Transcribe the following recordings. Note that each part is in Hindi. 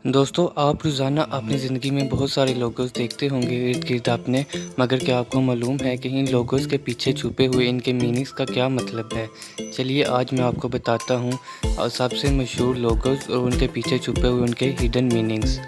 दोस्तों, आप रोज़ाना अपनी ज़िंदगी में बहुत सारे लोगोस देखते होंगे इर्द-गिर्द अपने, मगर क्या आपको मालूम है कि इन लोगोस के पीछे छुपे हुए इनके मीनिंग्स का क्या मतलब है? चलिए आज मैं आपको बताता हूँ सबसे मशहूर लोगोस और उनके पीछे छुपे हुए उनके hidden meanings.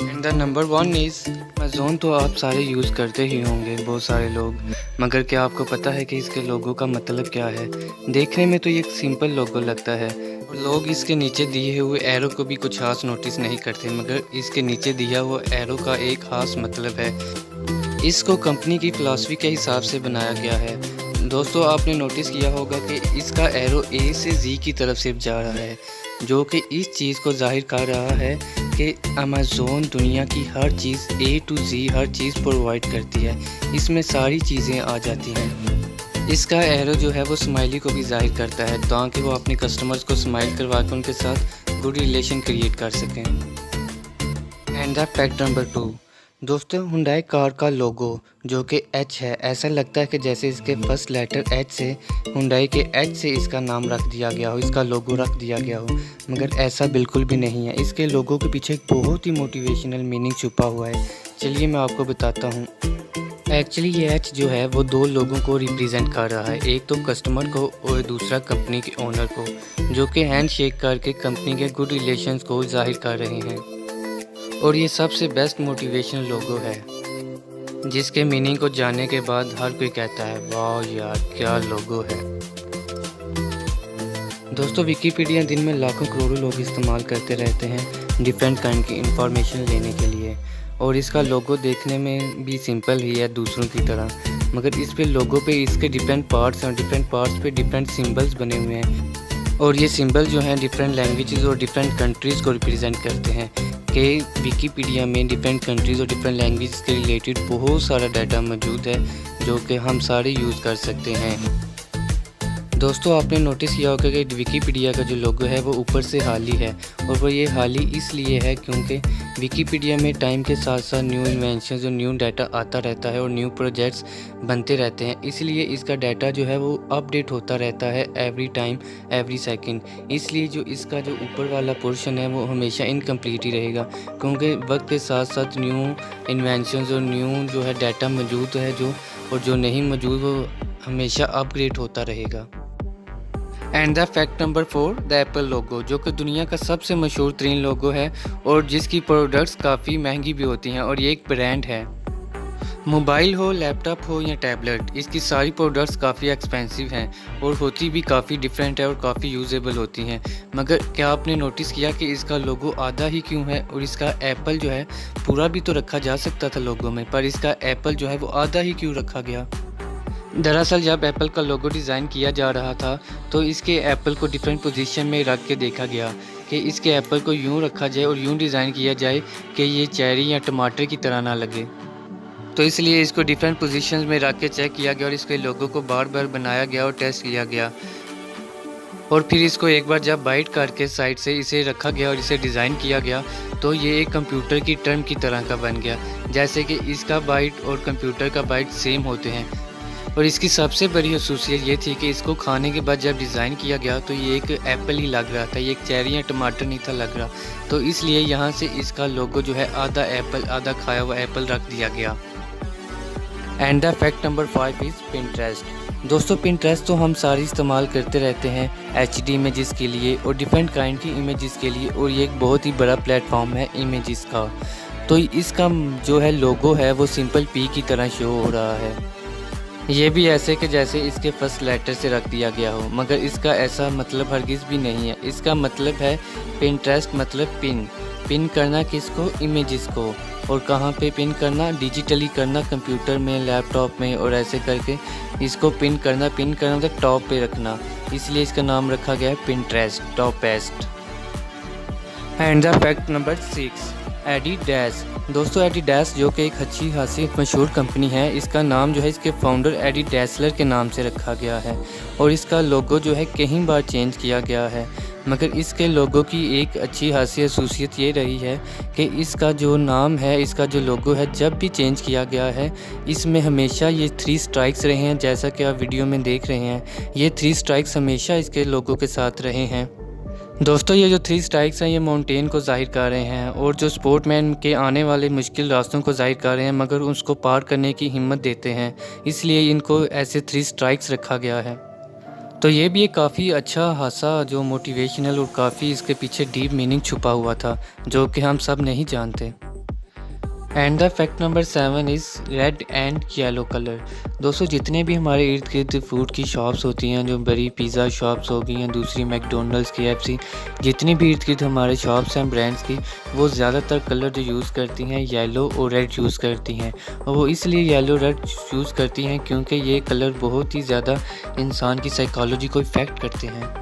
And the number 1 is Amazon. तो आप सारे यूज़ करते ही होंगे, बहुत सारे लोग, मगर क्या आपको पता है कि इसके लोगो का मतलब क्या है? देखने में तो ये एक सिंपल लोगो लगता है और लोग इसके नीचे दिए हुए एरो को भी कुछ खास नोटिस नहीं करते, मगर इसके नीचे दिया हुआ एरो का एक खास मतलब है। इसको कंपनी की फ़िलॉसफ़ी के हिसाब से बनाया गया है। दोस्तों, आपने नोटिस किया होगा कि इसका एरो ए से जी की तरफ सिर्फ जा रहा है, जो कि इस चीज़ को ज़ाहिर कर रहा है कि अमेज़न दुनिया की हर चीज़ ए to ji her cheese provide करती है। इसमें सारी चीज़ें आ जाती हैं। इसका एरो जो है वो स्माइली को भी ज़ाहिर करता है ताकि वो अपने कस्टमर्स को स्माइल करवा के उनके साथ गुड रिलेशन क्रिएट कर सकें। एंड द फैक्ट नंबर 2, दोस्तों, हुंडई कार का लोगो जो कि एच है, ऐसा लगता है कि जैसे इसके फर्स्ट लेटर एच से, हुंडई के एच से इसका नाम रख दिया गया हो, इसका लोगो रख दिया गया हो, मगर ऐसा बिल्कुल भी नहीं है। इसके लोगो के पीछे एक बहुत ही मोटिवेशनल मीनिंग छुपा हुआ है। चलिए मैं आपको बताता हूँ। एक्चुअली ये एच जो है वो दो लोगों को रिप्रेजेंट कर रहा है, एक तो कस्टमर को और दूसरा कंपनी के ओनर को, जो कि हैंड शेक करके कंपनी के गुड रिलेशंस को जाहिर कर रहे हैं। और ये सबसे बेस्ट मोटिवेशनल लोगो है, जिसके मीनिंग को जानने के बाद हर कोई कहता है वाह यार क्या लोगो है। दोस्तों, विकिपीडिया दिन में लाखों करोड़ों लोग इस्तेमाल करते रहते हैं डिफरेंट काइंड की इंफॉर्मेशन लेने के लिए, और इसका लोगो देखने में भी सिंपल ही है दूसरों की तरह, मगर इस पे लोगो पे इसके डिफरेंट पार्ट्स हैं, डिफरेंट पार्ट्स पे डिफरेंट सिंबल्स बने हुए हैं, और ये सिंबल जो हैं डिफरेंट लैंग्वेजेस और डिफरेंट कंट्रीज़ को रिप्रेजेंट करते हैं। कि विकिपीडिया में डिफरेंट कंट्रीज़ और डिफरेंट लैंग्वेज के रिलेटेड बहुत सारा डाटा मौजूद है जो कि हम सारे यूज़ कर सकते हैं। दोस्तों, आपने नोटिस किया होगा कि विकिपीडिया का जो लोगो है वो ऊपर से हाली है, और वो ये हाली इसलिए है क्योंकि विकिपीडिया में टाइम के साथ साथ न्यू इन्वेंशंस और न्यू डाटा आता रहता है और न्यू प्रोजेक्ट्स बनते रहते हैं, इसलिए इसका डाटा जो है वो अपडेट होता रहता है एवरी टाइम एवरी सेकंड। इसलिए जो इसका जो ऊपर वाला पोर्शन है वो हमेशा इनकम्प्लीट ही रहेगा, क्योंकि वक्त के साथ साथ न्यू इन्वेंशंस और न्यू जो है डाटा मौजूद है जो नहीं मौजूद वो हमेशा अपग्रेड होता रहेगा। And the fact number 4, the Apple logo, जो कि दुनिया का सबसे मशहूर तरीन लोगो है और जिसकी प्रोडक्ट्स काफ़ी महंगी भी होती हैं, और ये एक ब्रांड है। मोबाइल हो, लैपटॉप हो या टैबलेट, इसकी सारी प्रोडक्ट्स काफ़ी एक्सपेंसिव हैं और होती भी काफ़ी डिफरेंट है और काफ़ी यूजेबल होती हैं, मगर क्या आपने नोटिस किया कि इसका लोगो आधा ही क्यों है? और इसका एप्पल जो है पूरा भी तो रखा जा सकता था लोगो में, पर इसका एप्पल जो है वो आधा ही क्यों रखा गया? दरअसल जब एप्पल का लोगो डिज़ाइन किया जा रहा था तो इसके एप्पल को डिफरेंट पोजीशन में रख के देखा गया कि इसके एप्पल को यूं रखा जाए और यूं डिज़ाइन किया जाए कि ये चेरी या टमाटर की तरह ना लगे। तो इसलिए इसको डिफरेंट पोजीशंस में रख के चेक किया गया और इसके लोगो को बार बार बनाया गया और टेस्ट किया गया, और फिर इसको एक बार जब बाइट करके साइड से इसे रखा गया और इसे डिज़ाइन किया गया तो ये एक कंप्यूटर की टर्म की तरह का बन गया, जैसे कि इसका बाइट और कंप्यूटर का बाइट सेम होते हैं। और इसकी सबसे बड़ी खसूसियत ये थी कि इसको खाने के बाद जब डिज़ाइन किया गया तो ये एक एप्पल ही लग रहा था, ये एक चेरी या टमाटर नहीं था लग रहा, तो इसलिए यहाँ से इसका लोगो जो है आधा एप्पल आधा खाया हुआ एप्पल रख दिया गया। And the fact number 5 is Pinterest. दोस्तों, पिंटरेस्ट तो हम सारे इस्तेमाल करते रहते हैं HD इमेजेस के लिए और डिफरेंट काइंड की इमेजेस के लिए, और ये एक बहुत ही बड़ा प्लेटफॉर्म है इमेजेस का। तो इसका जो है लोगो है वो सिंपल P की तरह शो हो रहा है, ये भी ऐसे कि जैसे इसके फर्स्ट लेटर से रख दिया गया हो, मगर इसका ऐसा मतलब हरगिज़ भी नहीं है। इसका मतलब है पिंटरेस्ट मतलब पिन करना किसको? इमेजेस को। और कहाँ पे पिन करना? डिजिटली करना, कंप्यूटर में, लैपटॉप में, और ऐसे करके इसको पिन करना मतलब टॉप पे रखना, इसलिए इसका नाम रखा गया है Pinterest, toppest. And the fact number 6, Adidas. दोस्तों, एडिडास जो कि एक अच्छी खासी मशहूर कंपनी है, इसका नाम जो है इसके फाउंडर एडी डैसलर के नाम से रखा गया है, और इसका लोगो जो है कई बार चेंज किया गया है, मगर इसके लोगो की एक अच्छी खासी खसूसियत ये रही है कि इसका जो नाम है, इसका जो लोगो है, जब भी चेंज किया गया है इसमें हमेशा ये 3 स्ट्राइक्स रहे हैं, जैसा कि आप वीडियो में देख रहे हैं, ये 3 स्ट्राइक्स हमेशा इसके लोगो के साथ रहे हैं। दोस्तों ये जो 3 स्ट्राइक्स हैं ये माउंटेन को ज़ाहिर कर रहे हैं और जो स्पोर्टमैन के आने वाले मुश्किल रास्तों को ज़ाहिर कर रहे हैं, मगर उसको पार करने की हिम्मत देते हैं, इसलिए इनको ऐसे 3 स्ट्राइक्स रखा गया है। तो ये भी एक काफ़ी अच्छा हादसा जो मोटिवेशनल और काफ़ी इसके पीछे डीप मीनिंग छुपा हुआ था, जो कि हम सब नहीं जानते। And the fact number 7 is red and yellow colour. दोस्तों जितने भी हमारे इर्द गिर्द फूड की शॉप्स होती हैं, जो बड़ी पिज़्ज़ा शॉप्स हो गई हैं, दूसरी मैकडोनल्ड्स, KFC, जितनी भी इर्द गिर्द हमारे शॉप्स हैं ब्रांड्स की, वो ज़्यादातर कलर जो यूज़ करती हैं येलो और रेड यूज़ करती हैं। और वो इसलिए येलो रेड यूज़ करती हैं क्योंकि ये कलर बहुत ही ज़्यादा इंसान की साइकोलॉजी को इफ़ेक्ट करते हैं।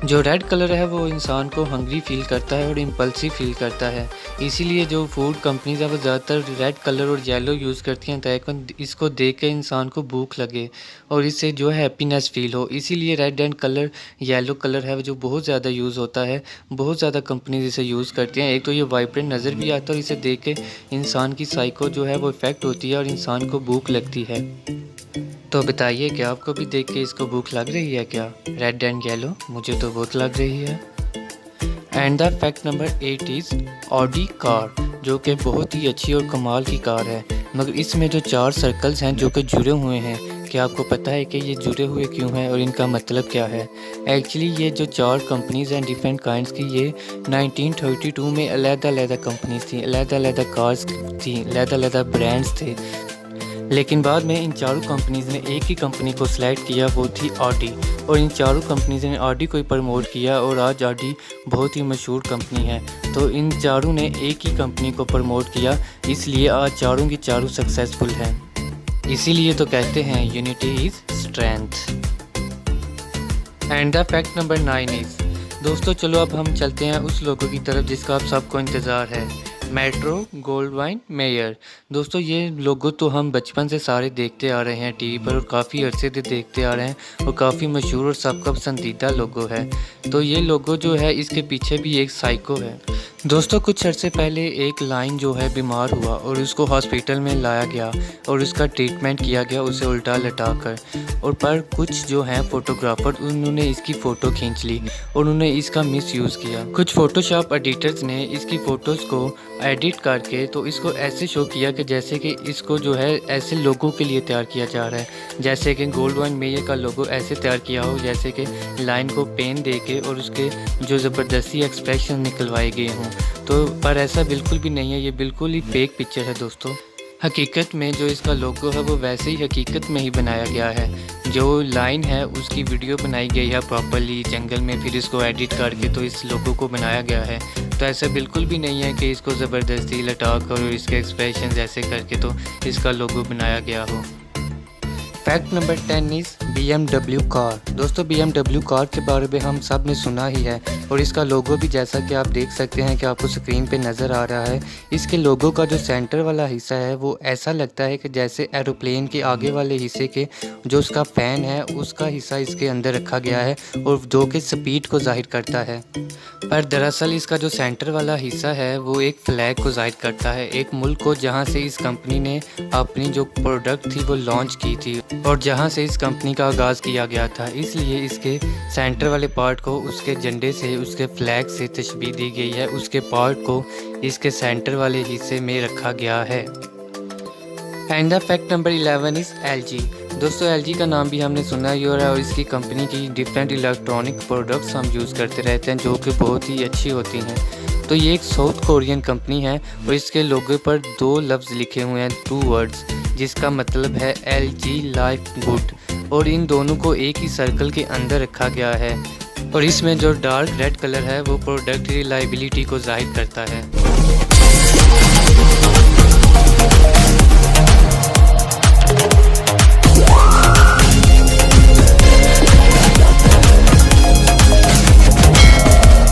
जो रेड कलर है वो इंसान को हंग्री फील करता है और इम्पल्सिव फील करता है, इसीलिए जो फूड कंपनीज़ है वो ज़्यादातर रेड कलर और येलो यूज़ करती हैं ताकि इसको देख के इंसान को भूख लगे और इससे जो है हैप्पीनेस फील हो। इसीलिए red and colour yellow colour है जो बहुत ज़्यादा यूज़ होता है, बहुत ज़्यादा कंपनीज इसे यूज़ करती हैं। एक तो ये वाइब्रेंट नज़र भी आता है और इसे देख के इंसान की साइको जो है वो इफ़ेक्ट होती है और इंसान को भूख लगती है। तो बताइए क्या आपको भी देख के इसको भूख लग रही है क्या? रेड एंड येलो, मुझे तो बहुत लग रही है। And the fact number 8 is Audi car, जो कि बहुत ही अच्छी और कमाल की कार है, मगर इसमें जो 4 सर्कल्स हैं जो कि जुड़े हुए हैं, क्या आपको पता है कि ये जुड़े हुए क्यों हैं और इनका मतलब क्या है? एक्चुअली ये जो 4 कंपनीज़ हैं डिफरेंट काइंड्स की, ये 1932 में अलग-अलग कंपनीज थी, अलग-अलग कार्स थी, अलग-अलग ब्रांड्स थे। लेकिन बाद में इन चारों कंपनीज़ ने एक ही कंपनी को सिलेक्ट किया, वो थी ऑडी, और इन चारों कंपनीज़ ने ऑडी को ही प्रमोट किया और आज ऑडी बहुत ही मशहूर कंपनी है। तो इन चारों ने एक ही कंपनी को प्रमोट किया, इसलिए आज चारों की चारों सक्सेसफुल हैं। इसीलिए तो कहते हैं unity is strength. And the fact number 9 is, दोस्तों चलो अब हम चलते हैं उस लोगों की तरफ जिसका आप सबको इंतज़ार है, मेट्रो गोल्डवाइन मेयर। दोस्तों ये लोगो तो हम बचपन से सारे देखते आ रहे हैं टीवी पर और काफ़ी अरसे से देखते आ रहे हैं और काफ़ी मशहूर और सबका पसंदीदा लोगो है। तो ये लोगो जो है इसके पीछे भी एक साइको है। दोस्तों कुछ अर्से पहले एक लाइन जो है बीमार हुआ और उसको हॉस्पिटल में लाया गया और उसका ट्रीटमेंट किया गया उसे उल्टा लटाकर, और पर कुछ जो हैं फ़ोटोग्राफ़र उन्होंने इसकी फ़ोटो खींच ली और उन्होंने इसका मिसयूज़ किया। कुछ फ़ोटोशॉप एडिटर्स ने इसकी फ़ोटोज़ को एडिट करके तो इसको ऐसे शो किया कि जैसे कि इसको जो है ऐसे लोगों के लिए तैयार किया जा रहा है, जैसे कि गोल्डवाइन मेयर का लोगो ऐसे तैयार किया हो जैसे कि लाइन को पेन दे के और उसके जो ज़बरदस्ती एक्सप्रेशन निकलवाए गए हों। तो पर ऐसा बिल्कुल भी नहीं है, ये बिल्कुल ही फेक पिक्चर है दोस्तों। हकीकत में जो इसका लोगो है वो वैसे ही हकीकत में ही बनाया गया है। जो लाइन है उसकी वीडियो बनाई गई है प्रॉपर्ली जंगल में, फिर इसको एडिट करके तो इस लोगो को बनाया गया है। तो ऐसा बिल्कुल भी नहीं है कि इसको ज़बरदस्ती लटा कर और इसके एक्सप्रेशन ऐसे करके तो इसका लोगो बनाया गया हो। Fact number 10 is BMW car. दोस्तों BMW कार के बारे में हम सब ने सुना ही है और इसका लोगो भी जैसा कि आप देख सकते हैं कि आपको स्क्रीन पे नज़र आ रहा है। इसके लोगो का जो सेंटर वाला हिस्सा है वो ऐसा लगता है कि जैसे एरोप्लेन के आगे वाले हिस्से के जो उसका फ़ैन है उसका हिस्सा इसके अंदर रखा गया है और जो कि स्पीड को ज़ाहिर करता है। पर दरअसल इसका जो सेंटर वाला हिस्सा है वो एक फ्लैग को ज़ाहिर करता है, एक मुल्क को जहाँ से इस कंपनी ने अपनी जो प्रोडक्ट थी वो लॉन्च की थी और जहाँ से इस कंपनी का आगाज़ किया गया था। इसलिए इसके सेंटर वाले पार्ट को उसके झंडे से, उसके फ्लैग से तशबीह दी गई है, उसके पार्ट को इसके सेंटर वाले हिस्से में रखा गया है। And the fact number 11 is LG। दोस्तों LG का नाम भी हमने सुना ही हो रहा है और इसकी कंपनी की डिफरेंट इलेक्ट्रॉनिक प्रोडक्ट्स हम यूज़ करते रहते हैं जो कि बहुत ही अच्छी होती हैं। तो ये एक साउथ कोरियन कंपनी है और इसके लोगो पर 2 लफ्ज़ लिखे हुए हैं, 2 वर्ड्स, जिसका मतलब है LG लाइफ गुड, और इन दोनों को एक ही सर्कल के अंदर रखा गया है और इसमें जो डार्क रेड कलर है वो प्रोडक्ट रिलायबिलिटी को ज़ाहिर करता है।